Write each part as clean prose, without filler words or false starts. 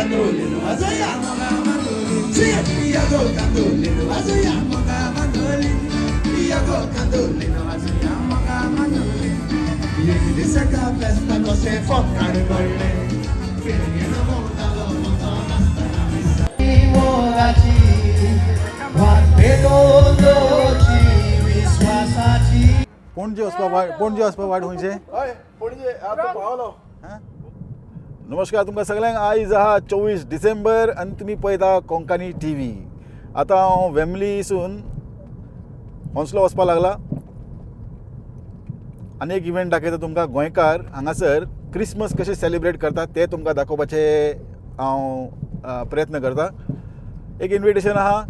mandolin, wazoya moga mandolin. Iya go mandolin, wazoya moga mandolin. Iya go mandolin, wazoya moga mandolin. Yedi seka festa no se foccare bolle. Vieni moda lo montona sta missa. Moraci, वाटेलो ची विश्वासाची. पणजे वचपा वाट खंयचे हय पणजे आतां पावलो. नमस्कार तुमकां सगळ्यांक. आयज आहा 24 डिसेंबर आनी तुमी पळयता कोंकणी TV. आतां हांव वेमलीसून हॉन्सलो वचपा लागला. आनी एक इव्हेंट दाखयता तुमकां. गोंयकार हांगासर क्रिसमस कशें सेलिब्रेट करतात तें तुमकां दाखोवपाचे हांव प्रयत्न करता. एक इन्विटेशन आहा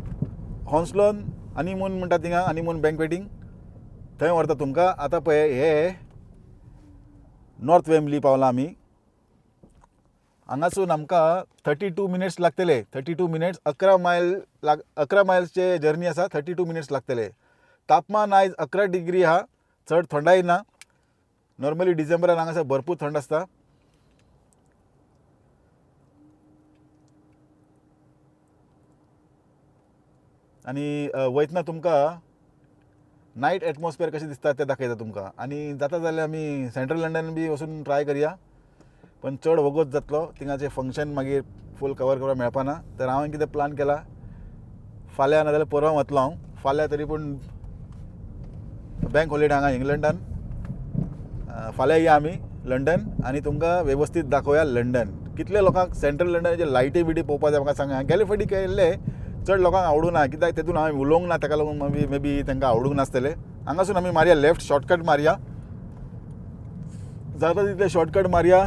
हॉन्सलोन हनीमून म्हणटा थिंगा, हनीमून बँकवेटींग थंय व्हरता तुमकां. आतां पळय हे नॉर्थ वेमली पावला आमी. हांगासून आमकां 32 मिनिट्स लागतले. 32 मिनिट्स 11 मायल्सचे जर्नी आसा. 32 मिनिट्स लागतले. तापमान आयज 11 डिग्री आहा. चड थंडाय ना. नॉर्मली डिसेंबरान हांगासर भरपूर थंड आसता. आनी वयतना तुमकां नायट एटमॉस्फियर कशें दिसता तें दाखयता तुमकां. आनी जाता जाल्यार आमी सेंट्रल लंडन बी वचून ट्राय करया. पण चड वगत जातलो. थिंगाचें फंक्शन मागीर फूल कवर करपाक मेळपाना. तर हांवें कितें प्लान केला, फाल्यां नाजाल्यार परवां वतलो हांव. फाल्यां तरी पूण बँक हॉलिडे हांगा इंग्लंडान. फाल्यां या आमी लंडन आनी तुमकां वेवस्थीत दाखोवया लंडन. कितले लोकांक सेंट्रल लंडनाचे लायटी बिटी पळोवपाक जाय म्हाका सांगा. गेले फावटी केल्ले चड लोकांक आवडूंक ना. कित्याक तेतून हांवें उलोवंक ना, ताका लागून मे बी तांकां आवडूंक नासतलें. हांगासून आमी मारया लेफ्ट, शॉर्टकट मारया. जाता तितले शॉर्टकट मारया.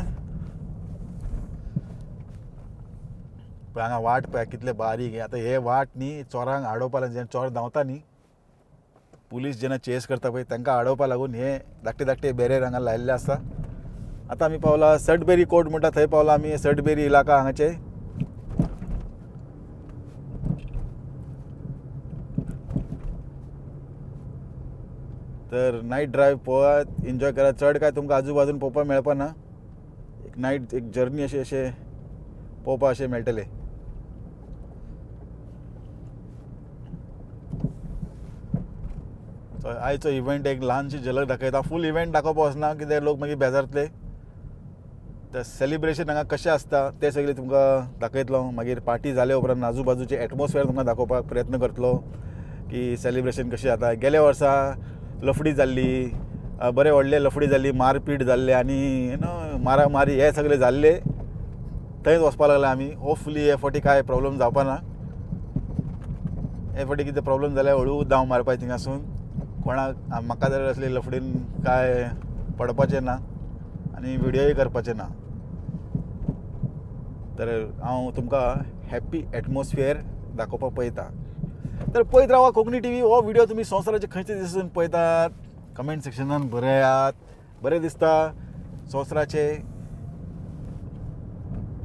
पळय हांगा वाट पळय कितले बारीक. आतां हे वाट न्ही चोरांक आडोवपा लागून, जे चोर धांवता न्ही, पुलीस जेन्ना चेस करता पळय तांकां आडोवपा लागून हे धाकटे धाकटे बॅरियर हांगा लायिल्ले आसता. आतां आमी पावला सडबेरी कोर्ट म्हणटा थंय पावला आमी. सडबेरी इलाका हांगाचे. तर नायट ड्रायव पळयात, एन्जॉय करात. चड काय तुमकां आजू बाजून पळोवपाक मेळपाना. एक नायट एक जर्नी अशें पळोवपाक अशें मेळटलें. आयचो इव्हेंट एक ल्हानशी झलक दाखयता. फूल इव्हेंट दाखोवपाक वचना कित्याक लोक मागीर बेजारतले. तर सेलिब्रेशन हांगा कशें आसता तें सगळें तुमकां दाखयतलो. मागीर पार्टी जाले उपरांत आजू बाजूचे एटमॉस्फियर तुमकां दाखोवपाक प्रयत्न करतलो की सेलिब्रेशन कशें जाता. गेल्या वर्सा लफडी जाल्ली, बरे व्हडले लफडी जाल्ली, मारपीट जाल्ले आनी मारामारी हे सगळे जाल्ले. थंयच वचपाक लागला आमी. होपफुली हे फावटी कांय प्रॉब्लम जावपाना. हे फावटी कितें प्रॉब्लम जाल्यार हळू धांव मारपाचें थिंगासून. कोणाक म्हाका जर असले लफडीन काय पडपाचें ना आनी व्हिडियोय करपाचें ना. तर हांव तुमकां हॅप्पी एटमॉस्फियर दाखोवपाक पळयता. तर पळयत रावा कोंकणी TV. हो व्हिडियो तुमी संवसाराचे खंयचे दिसून पळयतात कमेंट सेक्शनान बरयात. बरें दिसता संवसाराचे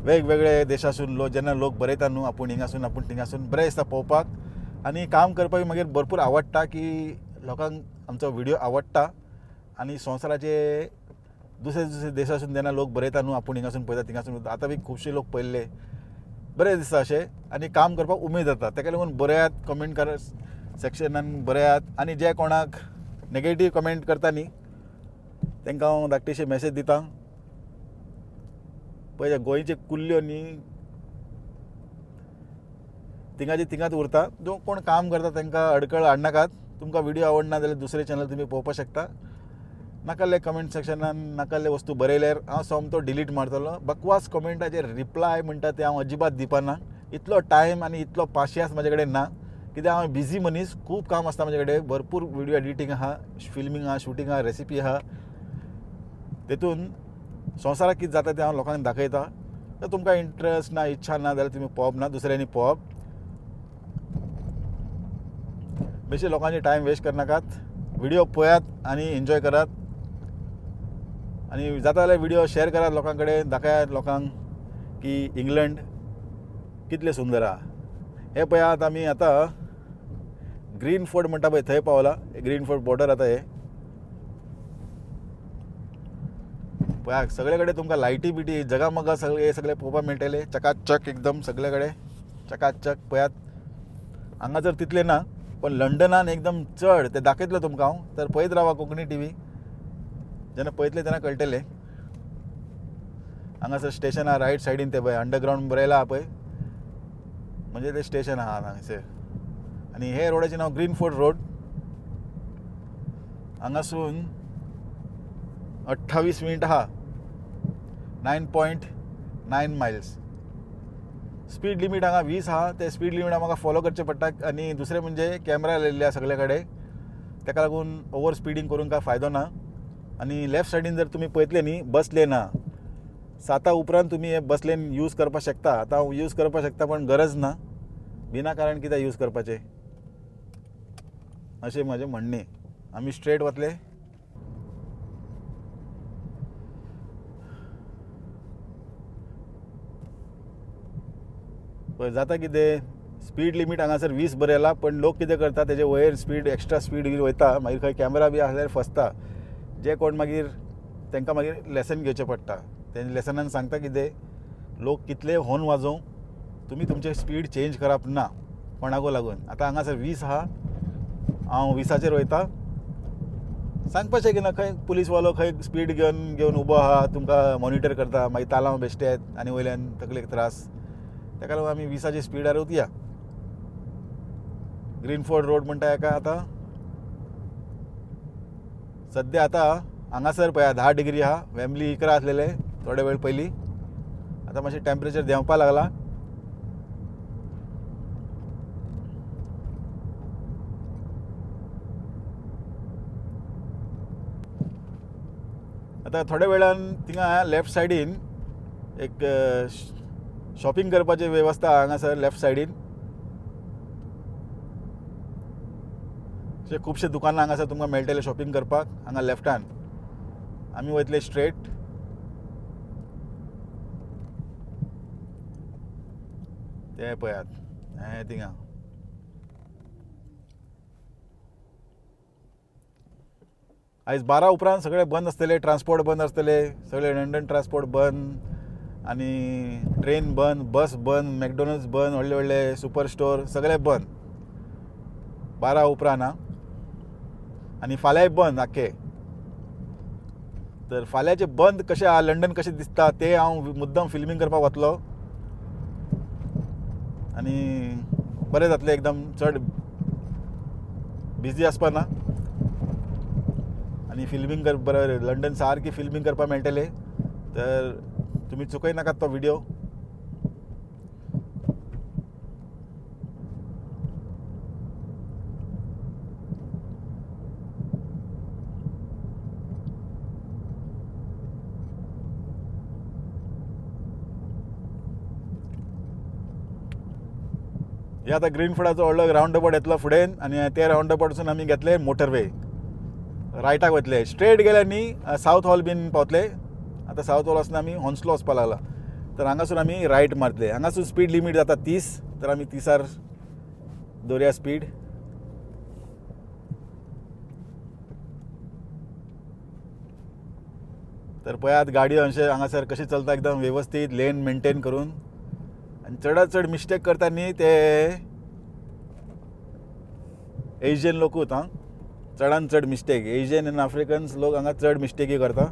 वेगवेगळे देशासून जेन्ना लोक बरयता न्हू आपूण हिंगासून आपूण थिंगासून, बरें दिसता पळोवपाक. आनी काम करपाक मागीर भरपूर आवडटा की लोकांक आमचो व्हिडियो आवडटा. आनी संवसाराचे दुसरे दुसरे देशासून जेन्ना लोक बरयता न्हू आपूण हिंगासून पळयता थिंगासून, आतां बी खुबशे लोक पळयल्ले. बरें दिसता अशें. आनी काम करपाक उमेद जाता. ताका लागून बरयात, कमेंट कर सेक्शनान बरयात. आनी जे कोणाक नेगेटीव कमेंट करता न्ही तांकां हांव धाकटेशें मॅसेज दितां. पळय गोंयचे कुल्ल्यो न्ही थिंगाचे थिंगाच उरता. जो कोण काम करता तांकां अडकळ हाडनाकात. तुमकां व्हिडियो आवडना जाल्यार दुसरे चॅनल तुमी पळोवपाक शकता. नाकाल्ले कमेंट सेक्शनान नाकाल्ले वस्तू बरयल्यार हांव सोमतो डिलीट मारतलो. बकवास कमेंटाचेर रिप्लाय म्हणटा ते हांव अजिबात दिवपाना. इतलो टायम आनी इतलो पाशियन्स म्हाजे कडेन ना. कित्याक हांव बिजी मनीस. खूब काम आसता म्हाजे कडेन. भरपूर व्हिडियो एडिटींग आहा, फिल्मींग आहा, शुटींग आहा, रेसिपी आहा. तेतून संवसाराक कितें जाता तें हांव लोकांक दाखयता. तर तुमकां इंट्रस्ट ना, इच्छा ना जाल्यार तुमी पळोवप ना, दुसऱ्यांनी पळोवप. बेश्टे लोकांचे टायम वेस्ट करनाकात. व्हिडियो पळयात आनी एन्जॉय करात. आनी जाता जाल्यार व्हिडियो शेअर करात लोकां कडेन. दाखयात लोकांक की इंग्लंड कितलें सुंदर आहा. हे पळयात आमी आतां ग्रीन फोर्ट म्हणटा पळय थंय पावला. ग्रीन फोर्ट बॉर्डर आतां हे. पळय सगळे कडेन तुमकां लायटी बिटी जगामगा सगळे पळोवपाक मेळटले चकाचक एकदम सगळे कडेन चकाचक पळयात हांगा जर तितले ना पण लंडनान एकदम चड ते दाखयतलो तुमकां हांव तर पळयत रावा कोंकणी टी व्ही जेन्ना पळयतले तेन्ना कळटलें हांगासर स्टेशन आहा रायट सायडीन ते पळय अंडरग्रावंड बरयला आहा पळय म्हणजे ते स्टेशन आहा हांगासर आनी हे रोडाचें नांव ग्रीनफोर्ड रोड हांगासून 28 मिनट आहा 9.9 मायल्स स्पीड लिमीट हांगा 20 आहा ते स्पीड लिमीट म्हाका फॉलो करचें पडटा आनी दुसरें म्हणजे कॅमेरा लायिल्ले आहा सगळे कडेन तेका लागून ओवर स्पिडींग करून काय फायदो ना आनी लेफ्ट सायडीन जर तुमी पळयतले न्ही बस लेन आहा 7 उपरांत तुमी हे बस लेन यूज करपाक शकता आतां हांव यूज करपाक शकता पण गरज ना विनाकारण कित्याक यूज करपाचें अशें म्हजें म्हणणें आमी स्ट्रेट वतले पळय जाता कितें स्पीड लिमीट हांगासर 20 बरयला पण लोक कितें करता तेजे वयर स्पीड एक्स्ट्रा स्पीड वयता मागीर खंय कॅमेरा बी आसल्यार फसता जे कोण मागीर तांकां मागीर लेसन घेवचें पडटा ते लेसनान सांगता कितें लोक कितले हॉर्न वाजोवं तुमी तुमचें स्पीड चेंज करप ना कोणाको लागून आतां हांगासर 20 आहा हांव 20चेर वयता सांगपाचें की ना खंय पुलीसवालो खंय स्पीड घेवन उबो आहा तुमकां मॉनिटर करता मागीर तालांव बेश्टे येत आनी वयल्यान तकलेक त्रास तेका लागून आमी 20च्या स्पीडार वतया ग्रीनफोर्ड रोड म्हणटा हेका आतां सद्या आतां हांगासर पळया 10 डिग्री आहा वेम्बली 11 आसलेले थोडे वेळ पयलीं आतां मातशें टेम्परेचर देंवपा लागला आतां थोड्या वेळान थिंगा लेफ्ट सायडीन एक शॉपिंग करपाची वेवस्था हांगासर लेफ्ट सायडीन अशें खुबशे दुकानां हांगासर तुमकां मेळटले शॉपिंग करपाक हांगा लेफ्टान आमी वयतले स्ट्रेट ते पळयात हे थिंगा आयज 12 उपरांत सगळे बंद आसतले ट्रान्सपोर्ट बंद आसतले सगळे लंडन ट्रान्सपोर्ट बंद आनी ट्रेन बंद बस बंद मॅकडॉनल्ड्स बंद व्हडले व्हडले सुपर स्टोर सगळे बंद 12 उपरांत आनी फाल्यांय बंद आख्खे तर फाल्यांचे बंद कशें आहा लंडन कशें दिसता ते हांव मुद्दम फिल्मींग करपाक वतलो आनी बरें जातलें एकदम चड बिजी आसपा ना आनी फिल्मींग बरें लंडन सारकी फिल्मींग करपाक मेळटलें तर तुमी चुकयनाकात तो व्हिडिओ हे आतां ग्रीनफोर्डाचो व्हडलो रावंड अबावट येतलो फुडें आनी ते रावंड अबावटसून आमी घेतले मोटरवे रायटाक वतले स्ट्रेट गेले न्ही सावथ हॉल बीन पावतले आतां सावथ हॉल वचना आमी हॉन्स्लो वचपाक लागला तर हांगासून आमी रायट मारतले हांगासून स्पीड लिमीट जाता 30 तर आमी 30 दवरया स्पीड तर पळयात गाडयो अशें हांगासर कशी चलता एकदम वेवस्थीत लेन मेंटेन करून आनी चडांत चड मिस्टेक करता न्ही ते एशियन लोकूच चडांत चड मिस्टेक एशियन आनी आफ्रिकन्स लोक हांगा चड मिस्टेकी करता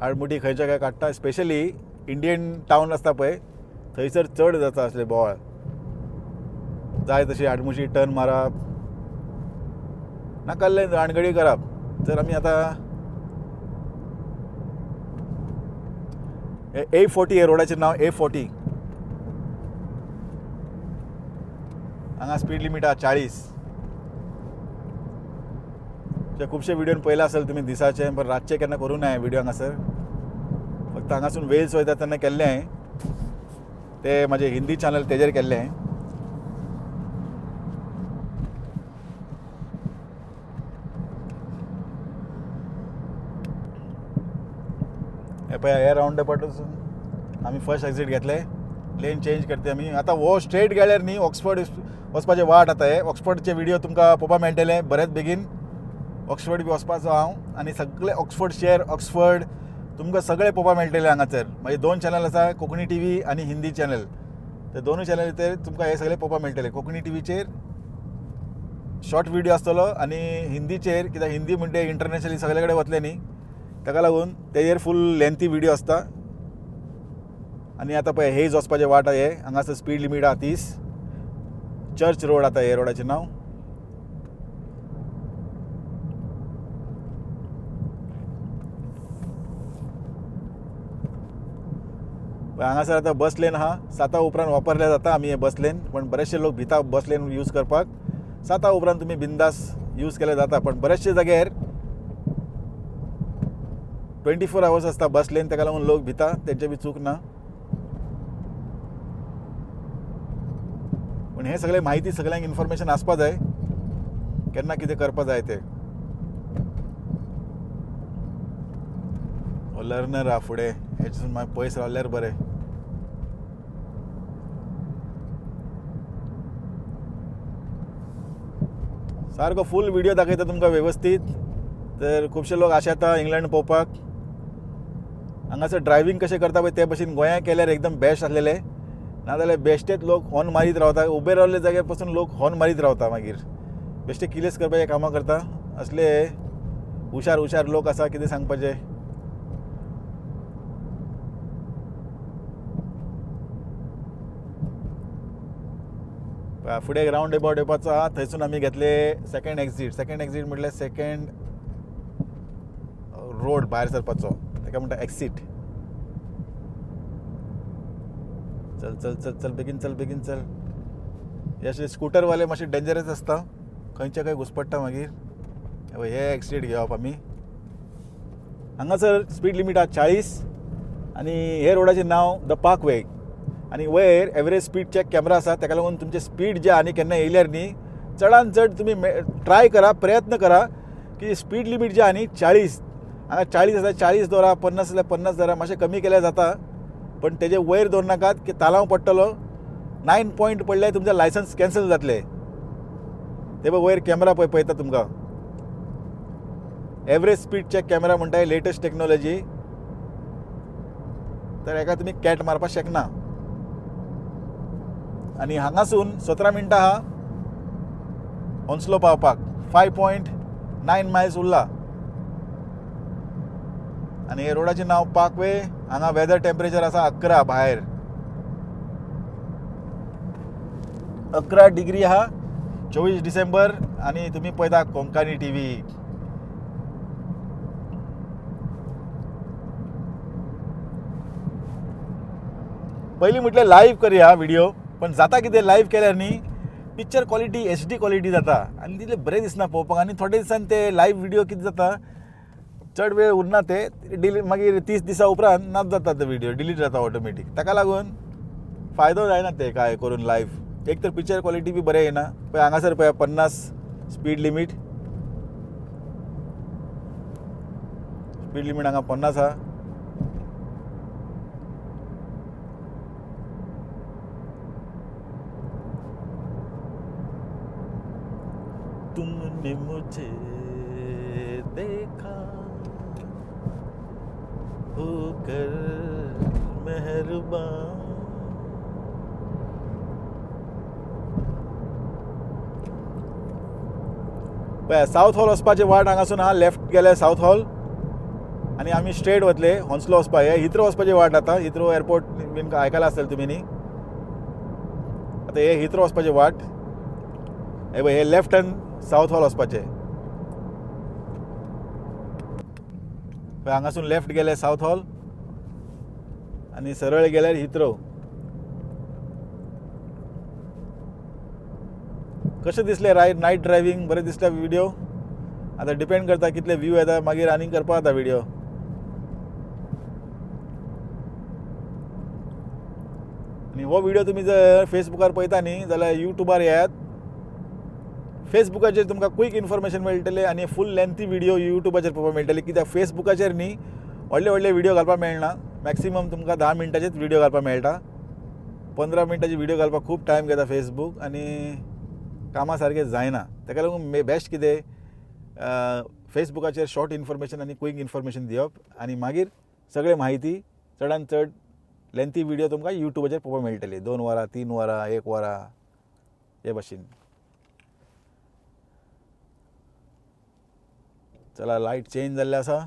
आडमुठी खंयच्या काय काडटा स्पेशली इंडियन टावन आसता पळय थंयसर चड जाता असले बोवाळ जाय तशी आडमुठी टर्न मारप नाकाल्ले रानगडी करप तर आमी आतां A40 हे रोडाचें नांव A40 हांगा स्पीड लिमीट आहा 40 खुबशे व्हिडिओन पयला आसतले तुमी दिसाचे पण रातचे केन्ना करूं ना व्हिडिओ हांगासर फक्त हांगासून वेल्स वयता तेन्ना केल्लें हांवें ते म्हाजे हिंदी चॅनल तेजेर केल्लें हे पळय हे रावंड अबावटसून आमी फर्स्ट एक्झीट घेतले लेन चेंज करते आमी आतां हो स्ट्रेट गेल्यार न्ही ऑक्सफर्ड वचपाचें वाट आतां हे ऑक्सफर्डचे व्हिडिओ तुमकां पळोवपाक मेळटले बरेच बेगीन ऑक्सफर्ड बी वचपाचो हांव आनी सगळे ऑक्सफर्ड शहर ऑक्सफर्ड तुमकां सगळे पळोवपाक मेळटले हांगासर. मागीर 2 चॅनल आसा, कोंकणी टीव्ही आनी हिंदी चॅनल. ते दोनूय चॅनलीचेर तुमकां हे सगळे पळोवपाक मेळटले. कोंकणी टीव्हीचेर शॉर्ट व्हिडिओ आसतलो आनी हिंदीचेर, कित्याक हिंदी म्हणजे इंटरनॅशनली सगळे कडेन वतले न्ही, ताका लागून तेजेर फूल लेंथी व्हिडिओ आसता. आनी आतां पळय हेज वचपाचें वाट हे हांगासर स्पीड लिमीट आहा 30. चर्च रोड आतां हे रोडाचें नांव. हांगासर आतां बस लेन आहा. 7 उपरांत वापरल्या जाता आमी हे बस लेन, पण बरेचशे लोक भिता बस लेन यूज करपाक. 7 उपरांत तुमी बिंदास यूज केले जाता, पण बरेचशे जाग्यार 24 आवर्स आसता बस लेन, ताका लागून लोक भिता. तेंचे बी चूक ना, पण हे सगळे म्हायती सगळ्यांक इन्फॉर्मेशन आसपा जाय केन्ना कितें करपा जाय ते. लर्नर आहा फुडें, हेच्यासून मागीर पयस रावल्यार बरें. सारको फूल व्हिडिओ दाखयता तुमकां वेवस्थीत. तर खुबशे लोक आशा येता इंग्लंड पळोवपाक. हांगासर ड्रायव्हिंग कशें करता पळय ते भशेन गोंयांत केल्यार एकदम बेस्ट आसलेले. नाजाल्यार बेश्टेच लोक हॉर्न मारीत रावता. उबे रावल्ले जाग्यार पासून लोक हॉर्न मारीत रावता. मागीर बेश्टे किलेस करपाचे कामां करता. असले हुशार हुशार लोक आसा, कितें सांगपाचें. फुडें रावंड अबावट येवपाचो आहा, थंयसून आमी घेतले सेकंड एक्झीट. सेकंड एक्झीट म्हटल्यार सेकंड रोड भायर सरपाचो, ताका म्हणटा एक्सीट. चल चल चल चल बेगीन चल बेगीन चल. हे अशे स्कूटरवाले मातशे डेंजरस आसता, खंयचे खंय घुसपडटा मागीर. हे एक्सीट घेवप आमी. हांगासर स्पीड लिमीट आहा 40 आनी हे रोडाचें नांव द पार्क वे. आनी वयर एवरेज स्पीड चॅक कॅमेरा आसा, ताका लागून तुमचे स्पीड जे आनी केन्ना येयल्यार न्ही चडांत चड तुमी ट्राय करा, प्रयत्न करा की स्पीड लिमीट जे आहा न्ही 40, हांगा 40 आसा 40 दवरा, 50 आसल्यार 50 दवरा. मातशें कमी केल्यार जाता, पण तेजे वयर दवरनाकात की तालांव पडटलो. 9 पॉयंट पडल्यार तुमचें लायसन्स कॅन्सल जातलें. ते पळय वयर कॅमेरा पळयता तुमकां. एवरेज स्पीड चॅक कॅमेरा म्हणटा लेटस्ट टेक्नॉलॉजी. तर हेका तुमी कॅट मारपाक शकना. आनी हांगासून 17 मिनटां आहा हॉन्सलो पावपाक. 5.9 मायल्स उरला. आनी हे रोडाचें नांव पार्क वे. हांगा वेदर टेम्परेचर आसा 11 भायर. 11 डिग्री आहा. 24 डिसेंबर आनी तुमी पळयता कोंकणी टीव्ही. पयलीं म्हटल्यार लायव्ह करया व्हिडिओ, पण जाता कितें लायव्ह केल्यार न्ही पिक्चर क्वॉलिटी HD क्वॉलिटी जाता आनी तितलें बरें दिसना पळोवपाक. आनी थोड्या दिसांनी ते लायव्ह व्हिडिओ कितें जाता, चड वेळ उरना ते डिलीट, मागीर 30 दिसा उपरांत नाच जाता तो व्हिडिओ, डिलीट जाता ऑटोमॅटीक. ताका लागून फायदो जायना ते काय करून लायव्ह. एक तर पिक्चर क्वॉलिटी बी बरें येना. पळय हांगासर पळय 50 स्पीड लिमीट. स्पीड लिमीट हांगा 50 आहा. तुमने मुझे देखा होकर मेहरबान. पळय सावथ हॉल वचपाचें वाट हांगासून आहा. लेफ्ट गेले सावथ हॉल आनी आमी स्ट्रेट वतले हॉन्सलो वचपाक. हे हिथ्रो वचपाचें वाट आतां. हिथ्रो एअरपोर्ट बीन आयकलां आसतलें तुमी न्ही. आतां हे हिथ्रो वचपाचें वाट. हे पळय हे लेफ्ट हँड सावथ हॉल वचपाचें. हांगासून लेफ्ट गेले सावथ हॉल आनी सरळ गेल्यार हिथ्रो. कशें दिसलें नायट ड्रायव्हिंग? बरें दिसता व्हिडिओ? आतां डिपेंड करता कितले व्यू येता, मागीर आनीक करपा जाता व्हिडिओ. आनी हो व्हिडिओ तुमी जर फेसबुकार पळयता न्ही जाल्यार यूट्यूबार येयात. फेसबुकाचेर तुमकां क्वीक इन्फॉर्मेशन मेळटलें आनी फूल लेंथी व्हिडिओ यूट्यूबाचेर पळोवपाक मेळटले. कित्याक फेसबुकाचेर न्ही व्हडले व्हडले व्हिडिओ घालपाक मेळना. मॅक्सिमम तुमकां 10 मिनटाचेच व्हिडिओ घालपाक मेळटा. 15 मिनटाची व्हिडिओ घालपाक खूब टायम घेता फेसबूक आनी कामां सारकें जायना. ताका लागून बेस्ट कितें फेसबुकाचेर शॉर्ट इन्फॉर्मेशन आनी क्वीक इन्फॉर्मेशन दिवप आनी मागीर सगळे माहिती चडान चड लेंथी व्हिडिओ तुमकां युट्यूबाचेर पळोवपाक मेळटली 2 वरां 3 वरां 1 वरां हे भाशेन. चला लायट चेंज जाल्ले आसा.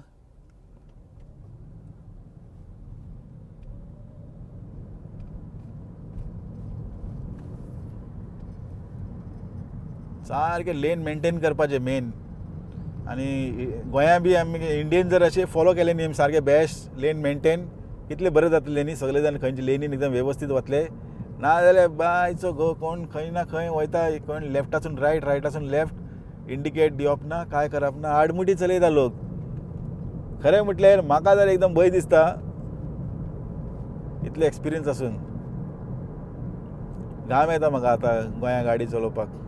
सारकें लेन मेंटेन करपाचें मेन. आनी गोंया बी आमी इंडियेन जर अशें फॉलो केले न्ही सारकें बेस्ट लेन मेंटेन कितले बरें जातलें न्ही. सगळे जाण खंयचे लेनीन एकदम वेवस्थीत वतले. नाजाल्यार बायचो गो कोण खंय ना खंय वयता, कोण लेफ्टासून रायट रायटासून लेफ्ट इंडिकेट दिवप ना, काय करप ना, आडमुठी चलयता लोक. खरें म्हटल्यार म्हाका जाल्यार एकदम भंय दिसता इतले एक्सपिरियन्स आसून. घाम येता म्हाका आतां गोंया गाडी चलोवपाक.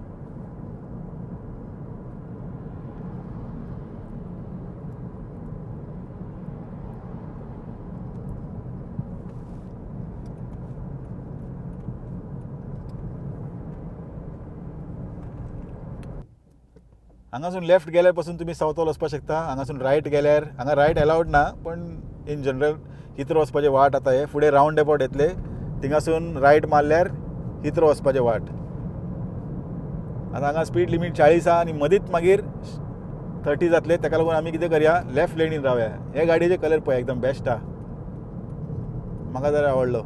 हांगासून लेफ्ट गेल्यार पासून तुमी सावथाक वचपाक शकता. हांगासून रायट गेल्यार हांगा रायट अलावड ना, पण इन जनरल हिथ्रो वचपाचें वाट आतां हे फुडें रावंड अबावट येतले, थिंगासून रायट मारल्यार हिथ्रो वचपाचें वाट. आतां हांगा स्पीड लिमीट 40 आहा आनी मदींच मागीर 30 जातले. ताका लागून आमी कितें करया, लेफ्ट लेनीन रावया. हे गाडयेचे कलर पळय एकदम बेस्ट आहा, म्हाका जर आवडलो.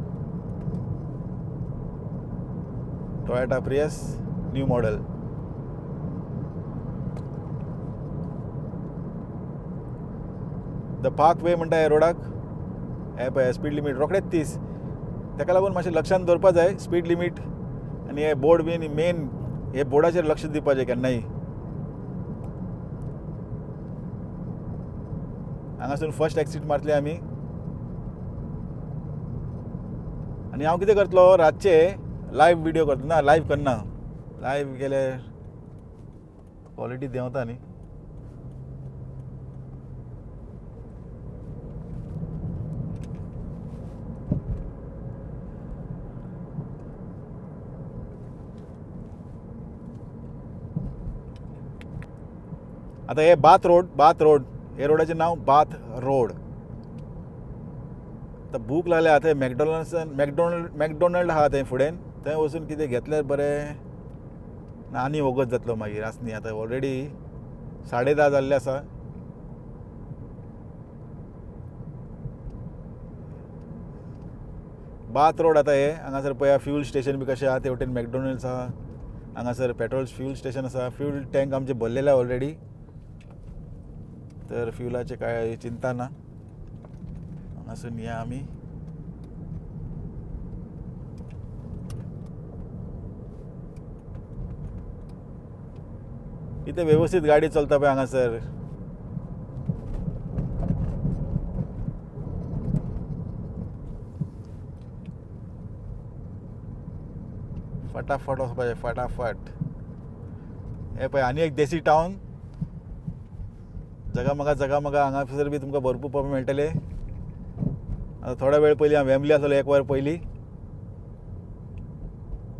Toyota Prius new model. The park way म्हणटा ह्या रोडाक. हे पळय स्पीड लिमीट रोखडेच 30. ताका लागून मातशें लक्षांत दवरपाक जाय स्पीड लिमीट. आनी हे बोर्ड बीन मेन हे बोर्डाचेर लक्ष दिवपाचें केन्नाय. हांगासून फर्स्ट एक्सीट मारतले आमी. आनी हांव कितें करतलो रातचे लायव्ह व्हिडिओ करता. ना लायव्ह करना, लायव्ह केल्यार क्वॉलिटी देंवता न्ही. आतां हे बाथ रोड हे रोडाचें नांव बाथ रोड. आतां भूक लागल्या थंय मॅकडॉनल्ड आहा थंय फुडें. थंय वचून कितें घेतल्यार बरें ना, आनी वगत जातलो मागीर. आसनी आतां ऑलरेडी 10:30 जाल्ले आसा. बाथ रोड आतां हे हांगासर पळया फ्यूल स्टेशन बी कशें आहा. ते वटेन मॅकडॉनल्ड्स आहा. हांगासर पेट्रोल फ्यूल स्टेशन आसा. फ्यूल टँक आमचे भरलेले आहा ऑलरेडी, तर फ्युलाची काय चिंता ना. हांगासून या आमी. इथे व्यवस्थित गाडी चलता पळय हांगासर. फटाफट वचपाचें फटाफट. हे पळय आनी एक देसी टावन. जगामगा हांगासर बी तुमकां भरपूर पळोवपाक मेळटले. आतां थोड्या वेळ पयलीं हांव वेंबली आसलो 1 वर पयलीं.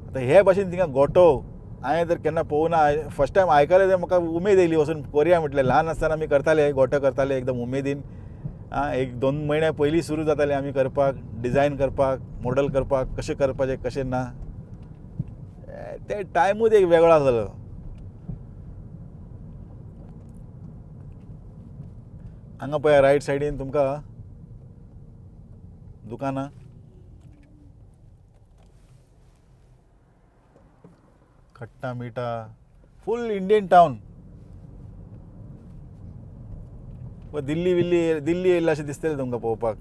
आतां हे भाशेन थिंगा गोठो हांवें जर केन्ना पळोवना. फर्स्ट टायम आयकलें तें म्हाका उमेद येयली वचून करया म्हटलें. ल्हान आसतना आमी करताले गोठो करताले एकदम उमेदीन. 1-2 म्हयने पयलीं सुरू जातालें आमी करपाक, डिजायन करपाक, मॉडल करपाक, कशें करपाचें कशें ना. ते टायमूच एक वेगळो आसलो. हांगा पळया रायट सायडीन तुमकां दुकानां. खट्टा मिठा फूल इंडियन टावन. दिल्ली येयल्ले अशें दिसतलें तुमकां पळोवपाक.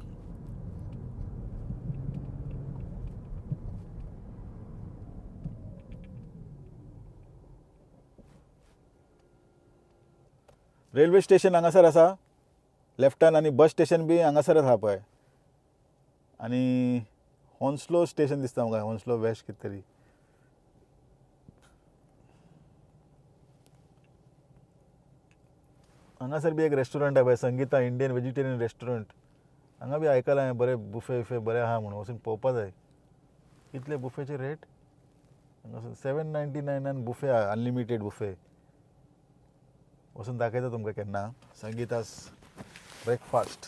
रेल्वे स्टेशन हांगासर आसा लेफ्टान, आनी बस स्टेशन बी हांगासरच आहा पळय. आनी हॉन्सलो स्टेशन दिसता म्हाका, हॉन्सलो वेस्ट कितें तरी. हांगासर बी एक रेस्टॉरंट आहे पळय, संगीता इंडियन व्हेजिटेरियन रेस्टॉरंट. हांगा बी आयकलां हांवें बरें बुफे बरें आहा म्हणून. वचून पळोवपा जाय कितले बुफेचे रेट. हांगासर 799 बुफे आहा, अनलिमिटेड बुफे. वचून दाखयता तुमकां केन्ना संगीतास ब्रेकफास्ट.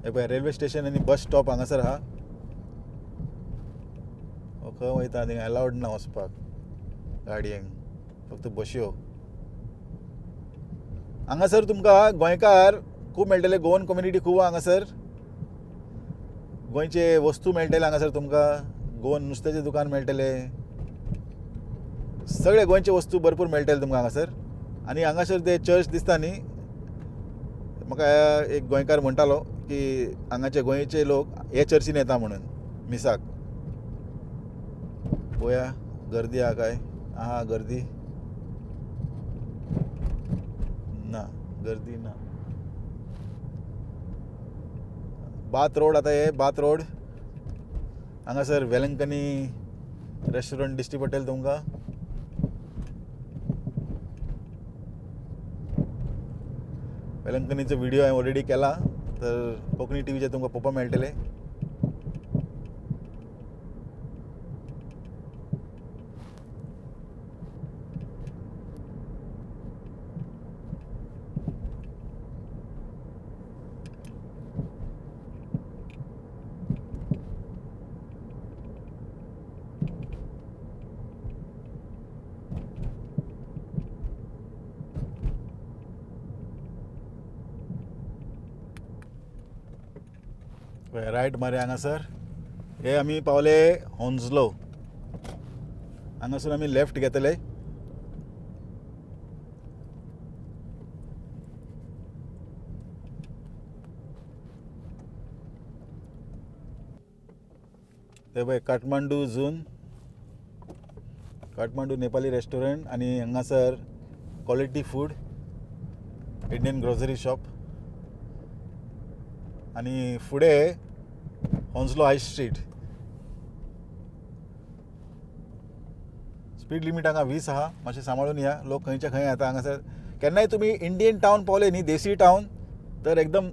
हे पळय रेल्वे स्टेशन आनी बस स्टॉप हांगासर आहा. खंय वयता थिंगा अलावड ना वचपाक गाडयेंक, फक्त बस्यो. हांगासर तुमकां गोंयकार खूब मेळटले, गोवन कम्युनिटी खूब हांगासर. गोंयचे वस्तू मेळटले हांगासर तुमकां, गोवन नुस्त्याचें दुकान मेळटले, सगळे गोंयचे वस्तू भरपूर मेळटले तुमकां हांगासर. आनी हांगासर ते चर्च दिसता न्ही, म्हाका एक गोंयकार म्हणटालो की हांगाचे गोंयचे लोक हे चर्चीन येता म्हणून मिसाक. पळोवया गर्दी आहा काय. आहा गर्दी ना, गर्दी ना. बाथ रोड आतां हे बाथ रोड हांगासर वेलंकनी रेस्टॉरंट दिश्टी पडटलें तुमकां. वेलंकनीचो व्हिडिओ हांवें ऑलरेडी केला, तर कोंकणी टीव्हीचेर तुमकां पळोवपाक मेळटले. रायट मारे हांगासर. हे आमी पावले होन्सलो. हांगासून आमी लेफ्ट घेतले. ते पळय काठमांडू झून, काठमांडू नेपाली रेस्टॉरंट आनी हांगासर quality food, Indian grocery shop. आनी फुडें होन्सलो हाय स्ट्रीट. स्पीड लिमीट हांगा 20 आहा, मातशें सांबाळून या. लोक खंयच्या खंय येता हांगासर. केन्नाय तुमी इंडियन टावन पावले न्ही, देसी टावन, तर एकदम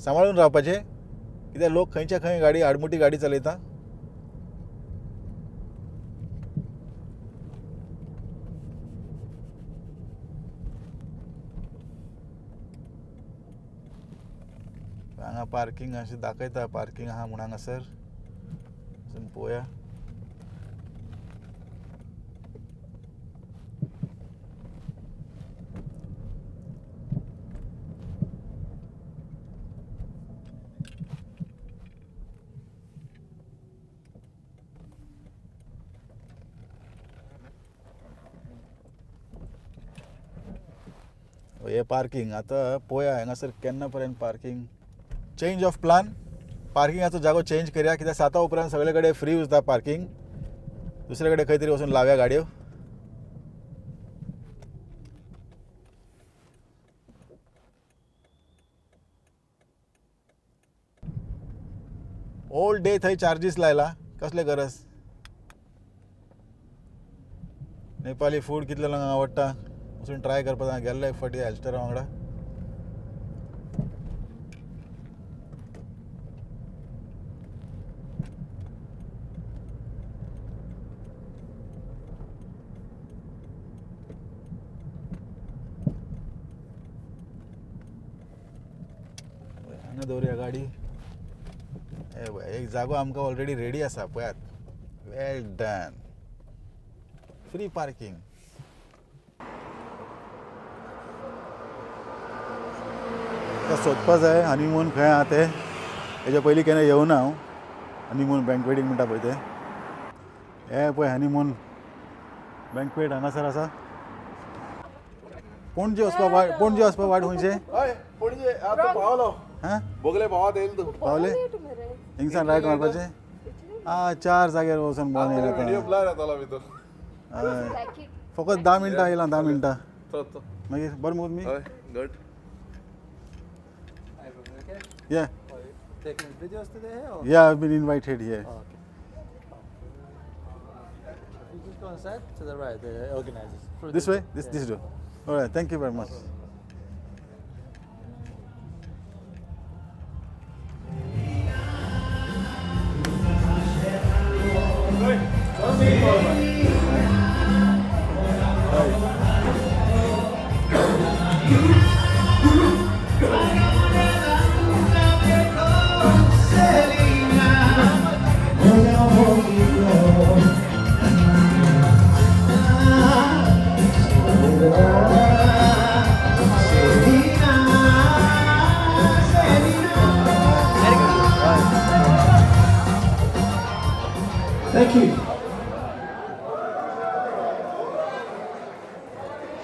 सांबाळून रावपाचें, कित्याक लोक खंयच्या खंय गाडी आडमुठी गाडी चलयता. हांगा पार्किंग अशें दाखयता, पार्किंग आहा म्हूण हांगासर. पळोवया. हे पार्किंग आतां पळोवया हांगासर केन्ना पर्यंत पार्किंग. Change of plan. पार्किंगाचो जागो चेंज करया, कित्याक 7 उपरांत सगळे कडेन फ्री उरता पार्किंग. दुसरे कडेन खंय तरी वचून लावया गाडयो. ओल्ड डे थंय चार्जीस लायला, कसले गरज. नेपाली फूड कितले लोकांक आवडटा, वचून ट्राय करपाक गेल्लो एक फावटी एल्स्टरा वांगडा. हांगा दवरया गाडी. एक जागो आमकां ऑलरेडी रेडी आसा पळयात. Well done. Free parking. सोदपा जाय हनीमून खंय आहा ते. हेज्या पयलीं केन्ना येवना हांव. हनीमून बँकवेटींग म्हणटा पळय ते. हे पळय हनीमून बँकवेट हांगासर आसा. पणजे वचपा वाट खंयचे. हय पणजे आतां पावलो. हां बोगले भावात येयल तूं. पावले हिंगसान रायट मारपाचें. 4 जाग्यार वचून भोंवन येयला व्हिडिओ ब्लर येतालो भितर. फकत 10 मिनटां येयलां, 10 मिनटां. तो मागीर बरें मुगो तुमी. हय good. Yeah. Taking videos today? Or? Yeah, I've been invited here. Oh, okay. You just go inside to the right, the organizers. Through This way? This door. All right, thank you very much.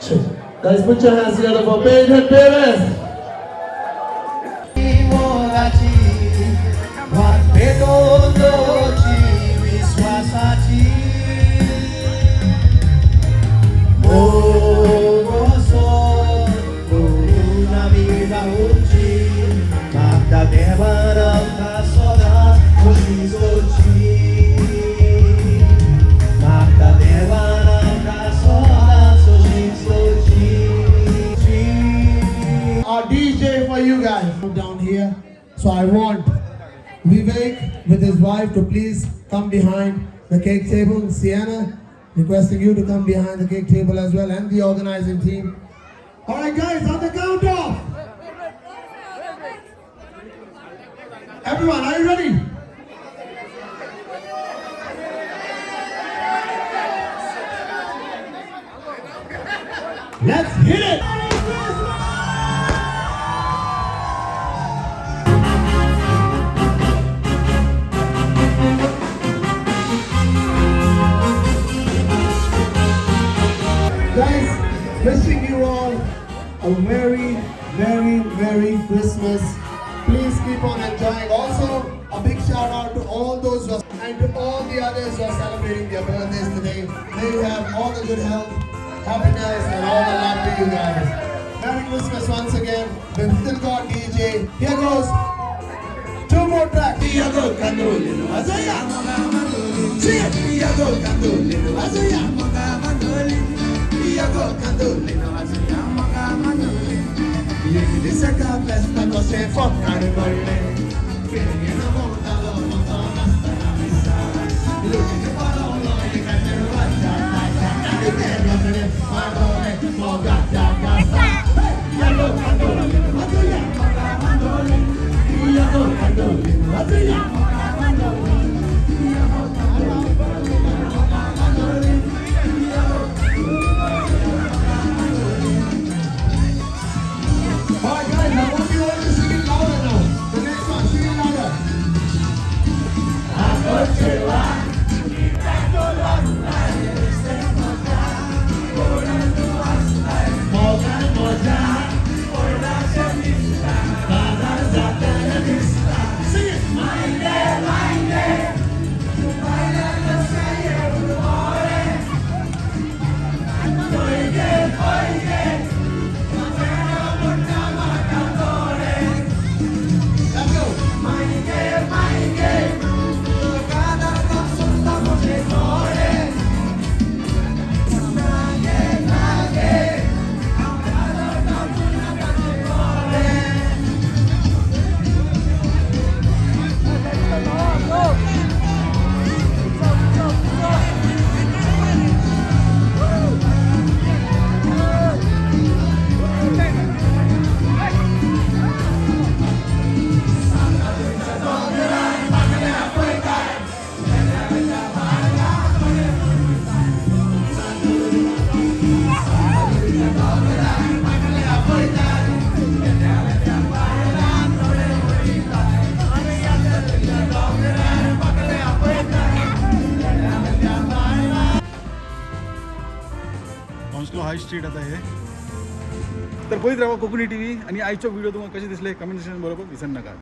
Guys, put your hands together for Pedro Perez. Our DJ for you guys down here. So I want Vivek with his wife to please come behind the cake table. Sienna, requesting you to come behind the cake table as well, and the organizing team. All right, guys, on the count off. Everyone, are you ready? Let's hit it! Guys, wishing you all a very, very, Merry Christmas. Please keep on enjoying. Also, a big shout out to all those who are, and to all the others who are celebrating their birthdays today. May you have all the good health, happiness, and all the love to you guys. Merry Christmas once again. We've still got DJ. Here goes 2 more tracks. Alright guys, I want you all to sing it louder now. The next one, sing it louder. Sing it. Let's go. पहुंचलो high street आता हे तर पळयत राहा Konkani T V आणि आयचो video तुम्हाला कसे दिसले कमेंट सेक्शन बरोबर विसरू नका.